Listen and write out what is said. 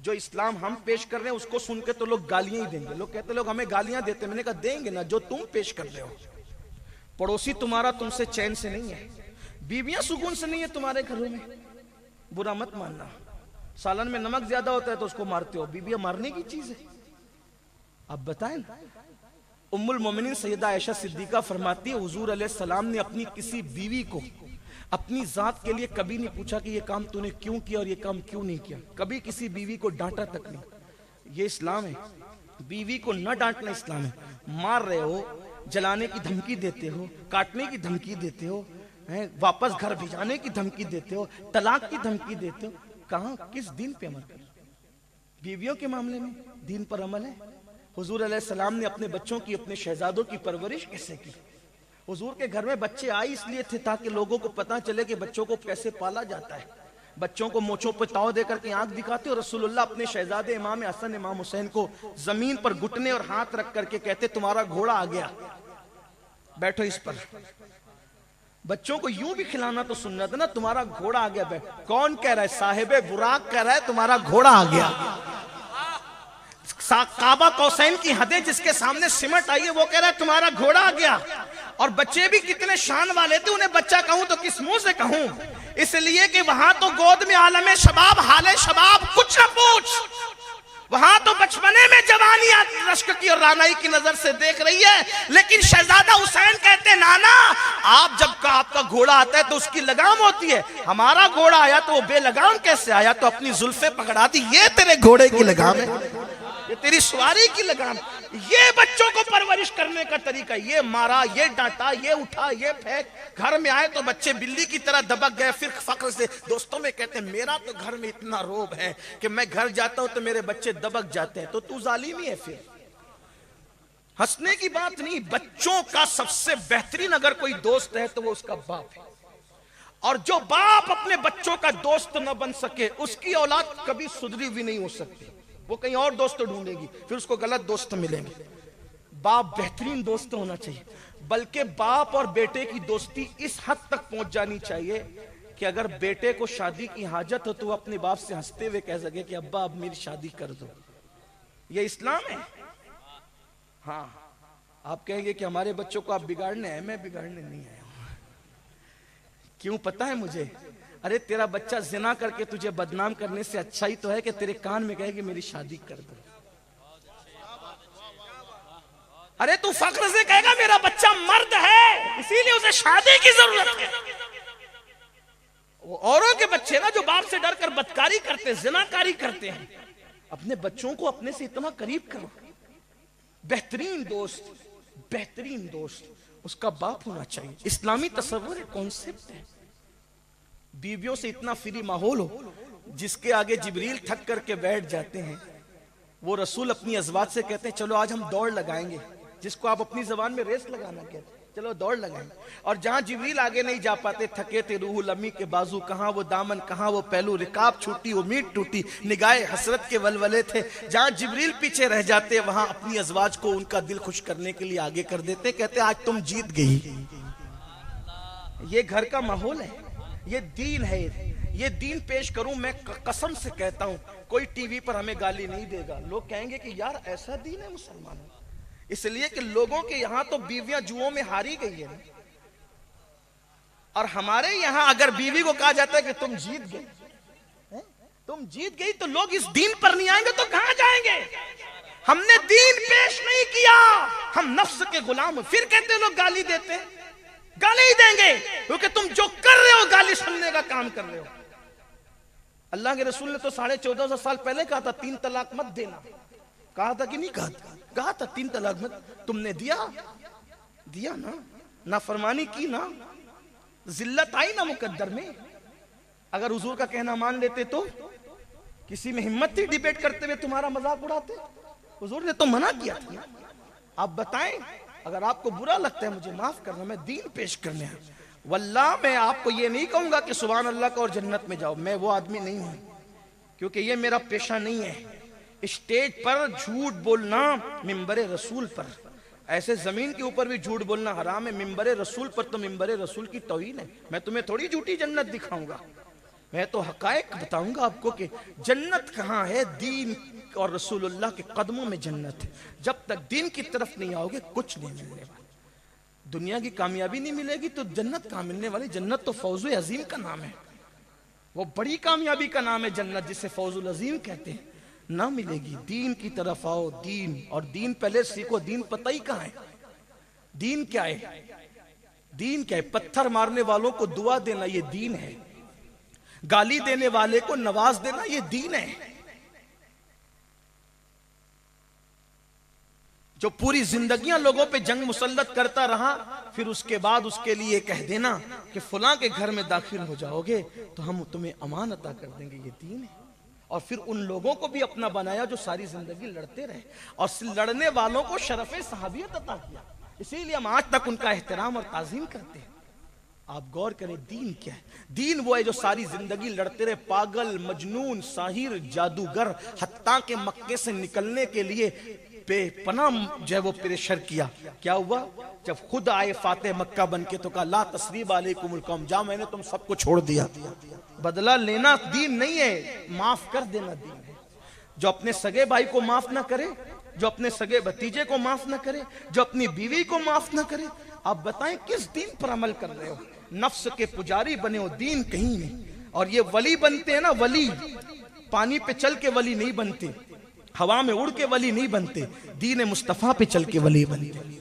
जो इस्लाम हम पेश कर रहे हैं उसको सुन के तो लोग गालियां ही देंगे। लोग कहते लोग हमें गालियां देते, मैंने कहा देंगे ना जो तुम पेश कर रहे हो। पड़ोसी तुम्हारा तुमसे चैन से नहीं है, बीवियां सुकून से नहीं है तुम्हारे घरों में, बुरा मत मानना। सालन में नमक ज्यादा होता है तो उसको मारते हो, बीवियां मारने की चीज है? अब बताएं ना। उम्मुल मोमिनीन सैयदा आयशा सिद्दीका फरमाती है हुजूर अलैहिस्सलाम ने अपनी किसी बीवी को अपनी जात के लिए कभी नहीं पूछा कि ये काम तूने क्यों किया और ये काम क्यों नहीं किया। कभी किसी बीवी को डांटा तक नहीं। ये इस्लाम है, बीवी को न डांटना इस्लाम है। मार रहे हो, जलाने की धमकी देते हो, काटने की धमकी देते हो, वापस घर भिजाने की धमकी देते हो, तलाक की धमकी देते हो, कहां किस दीन पे अमल कर? बीवियों के मामले में दीन पर अमल है। हुजूर अलैहिस्सलाम ने अपने बच्चों की, अपने शहजादों की परवरिश कैसे की? हुजूर के घर में बच्चे आए इसलिए थे ताकि लोगों को पता चले कि बच्चों को कैसे पाला जाता है। बच्चों को मोचों पर ताव देकर के आंख दिखाते और रसूलुल्लाह अपने शहजादे इमाम हसन इमाम हुसैन को जमीन पर घुटने और हाथ रख करके कहते तुम्हारा घोड़ा आ गया, बैठो इस पर। बच्चों को यूं भी खिलाना तो सुन्नत है ना, तुम्हारा घोड़ा आ गया। कौन कह रहा है? साहिबे बुराक कह रहा है तुम्हारा घोड़ा आ गया। काबा कौसैन की हदें जिसके सामने सिमट आई है वो कह रहा है तुम्हारा घोड़ा आ गया। और बच्चे भी कितने शान वाले थे, उन्हें बच्चा कहूं तो किस मुंह से कहूं, इसलिए कि वहां तो गोद में आलमे शबाब हाले शबाब कुछ न पूछ, वहां तो बचपने में जवानी रश्क की और रानाई की नजर से देख रही है। लेकिन शहजादा हुसैन कहते नाना आप जब आपका घोड़ा आता है तो उसकी लगाम होती है, हमारा घोड़ा आया तो वो बेलगाम कैसे आया? तो अपनी जुल्फे पकड़ा दी, ये तेरे घोड़े की लगाम है, ये तेरी सवारी की लगाम। ये बच्चों को परवरिश करने का तरीका, ये मारा, ये डांटा, ये उठा, ये फेंक। घर में आए तो बच्चे बिल्ली की तरह दबक गए। फिर फख्र से दोस्तों में कहते हैं मेरा तो घर में इतना रोब है कि मैं घर जाता हूं तो मेरे बच्चे दबक जाते हैं। तो तू जालिम ही है। फिर हंसने की बात नहीं, बच्चों का सबसे बेहतरीन अगर कोई दोस्त है तो वो उसका बाप है। और जो बाप अपने बच्चों का दोस्त न बन सके उसकी औलाद कभी सुधरी भी नहीं हो सकती। वो कहीं और दोस्त ढूंढेगी, फिर उसको गलत दोस्त मिलेंगे। बाप बेहतरीन दोस्त होना चाहिए, बल्कि बाप और बेटे की दोस्ती इस हद तक पहुंच जानी चाहिए कि अगर बेटे को शादी की हाजत हो तो वो अपने बाप से हंसते हुए कह सके कि अब्बा अब मेरी शादी कर दो। ये इस्लाम है। हाँ, आप कहेंगे कि हमारे बच्चों को आप बिगाड़ने आए, मैं बिगाड़ने नहीं आया हूं। क्यों पता है मुझे? अरे तेरा बच्चा जिना करके तुझे बदनाम करने से अच्छा ही तो है कि तेरे कान में कहे कि मेरी शादी कर दो। अरे तू फख्र से कहेगा मेरा बच्चा मर्द है इसीलिए उसे शादी की जरूरत है। वो औरों के बच्चे ना जो बाप से डर कर बदकारी करते हैं, जिनाकारी करते हैं, अपने बच्चों को अपने से इतना करीब करो। बेहतरीन दोस्त उसका बाप होना चाहिए। इस्लामी तस्वुर है, कॉन्सेप्ट है। बीवियों से इतना फ्री माहौल हो, जिसके आगे जिब्रील थक करके बैठ जाते हैं, वो रसूल अपनी अज़वाज से कहते हैं चलो आज हम दौड़ लगाएंगे, जिसको आप अपनी जबान में रेस लगाना कहते हैं, चलो दौड़ लगाएंगे। और जहां जिब्रील आगे नहीं जा पाते, थके थे रूहुल अमी के बाजू, कहां वो दामन कहां वो पहलू, रिकाब छूटी उम्मीद टूटी, निगाहे हसरत के वलवले थे। जहां जिब्रील पीछे रह जाते वहां अपनी अज़वाज को उनका दिल खुश करने के लिए आगे कर देते, कहते आज तुम जीत गई। ये घर का माहौल है, ये दीन है। ये दीन पेश करूं, मैं कसम से कहता हूं कोई टीवी पर हमें गाली नहीं देगा। लोग कहेंगे कि यार ऐसा दीन है मुसलमानों, इसलिए कि लोगों के यहां तो बीवियां जुओं में हारी गई है, और हमारे यहां अगर बीवी को कहा जाता है कि तुम जीत गई, तो लोग इस दीन पर नहीं आएंगे तो कहां जाएंगे? हमने दीन पेश नहीं किया, हम नफ्स के गुलाम। फिर कहते लोग गाली देते हैं, गाली ही देंगे क्योंकि तुम जो कर रहे हो गाली सुनने का काम कर रहे हो। अल्लाह के रसूल ने तो 1450 साल पहले कहा था 3 तलाक मत देना। कहा था कि नहीं कहा था? कहा था 3 तलाक मत। तुमने दिया ना, नाफरमानी की ना, जिल्लत आई ना मुकद्दर में। अगर हुजूर का कहना मान लेते तो किसी में हिम्मत थी डिबेट करते हुए तुम्हारा मजाक उड़ाते? हुजूर ने तो मना किया था। आप बताएं, अगर आपको बुरा लगता है मुझे माफ करना, मैं दीन पेश करने आया। वल्लाह मैं आपको ये नहीं कहूंगा कि सुभान अल्लाह का और जन्नत में जाओ, मैं वो आदमी नहीं हूं, क्योंकि ये मेरा पेशा नहीं है। स्टेज पर झूठ बोलना, मिंबरे रसूल पर, ऐसे जमीन के ऊपर भी झूठ बोलना हराम है। मिंबरे रसूल पर तो मिंबरे रसूल की तौहीन है। मैं तुम्हें थोड़ी झूठी जन्नत दिखाऊंगा, मैं तो हकायक बताऊंगा आपको कि जन्नत कहाँ है। दीन और रसूलुल्लाह के कदमों में जन्नत है। जब तक दीन की तरफ नहीं आओगे कुछ नहीं मिलने वाला। दुनिया की कामयाबी नहीं मिलेगी तो जन्नत कहाँ मिलने वाली। जन्नत तो फौजुल अजीम का नाम है, वो बड़ी कामयाबी का नाम है जन्नत, जिसे फौजुल अजीम कहते हैं। ना मिलेगी। दीन की तरफ आओ। दीन और दीन पहले सीखो। दीन पता ही कहाँ है। दीन क्या है? दीन क्या है? पत्थर मारने वालों को दुआ देना ये दीन है। गाली देने वाले को नवाज देना ये दीन है। जो पूरी जिंदगियां लोगों पे जंग मुसल्लत करता रहा, फिर उसके बाद उसके लिए कह देना कि फलां के घर में दाखिल हो जाओगे तो हम तुम्हें अमान अता कर देंगे, ये दीन है। और फिर उन लोगों को भी अपना बनाया जो सारी जिंदगी लड़ते रहे और लड़ने वालों को शरफ़े सहाबियत अता किया। इसीलिए हम आज तक उनका एहतराम और ताज़ीम करते हैं। आप गौर करें दीन क्या है। दीन वो है जो सारी जिंदगी लड़ते रहे। पागल, मजनून, साहिर, जादूगर, हत्ता के मक्के से निकलने के लिए बेपनाह जो है वो प्रेशर किया। क्या हुआ? जब खुद आए फातेह मक्का बन के तो कहा ला तस्रीब अलैकुमुल कौम, जाओ मैंने तुम सबको छोड़ दिया। बदला लेना दीन नहीं है, माफ कर देना दीन है। जो अपने सगे भाई को माफ ना करे, जो अपने सगे भतीजे को माफ ना करे, जो अपनी बीवी को माफ ना करे, आप बताएं किस दीन पर अमल कर रहे हो? नफ्स के पुजारी बने हो, दीन कहीं नहीं। और ये वली बनते हैं ना, वली पानी पे चल के वली नहीं बनते, हवा में उड़ के वली नहीं बनते, दीन मुस्तफा पे चल के वली बनते।